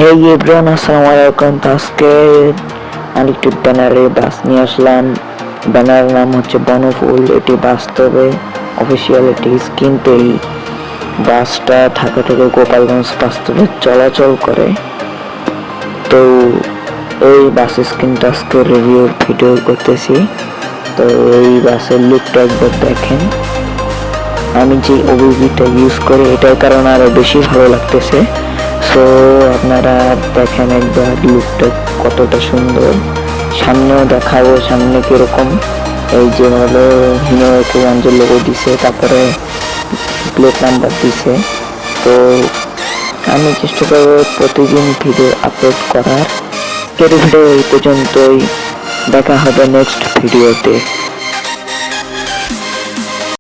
এই এভরিওয়ান, আসসালামু আলাইকুম। আজকে আরেকটি ব্যানারের বাস নিয়ে আসলাম। ব্যানারের নাম হচ্ছে বনফুল। এটি বাস্তবে অফিসিয়াল একটি স্কিম। তো এই বাসটা ঢাকা থেকে গোপালগঞ্জ বাস্তবে চলাচল করে। তো এই বাস স্ক্রিনটা আজকে রিভিউ ভিডিও করতেছি। তো এই বাসের লুকটা একবার দেখেন। আমি যে ওবিভিটা ইউজ করি এটার কারণে আরো বেশি ভালো লাগতেছে। সো আপনারা দেখেন একবার লুকটা কতটা সুন্দর। সামনেও দেখাবো সামনে কিরকম। এই যে হলো হিনো একোয়াঞ্জের লোগো দিছে, তারপরে প্লেট নাম্বার দিছে। তো আমি চেষ্টা করবো প্রতিদিন ভিডিও আপলোড করার। ভিডিও এই পর্যন্তই, দেখা হবে নেক্সট ভিডিওতে।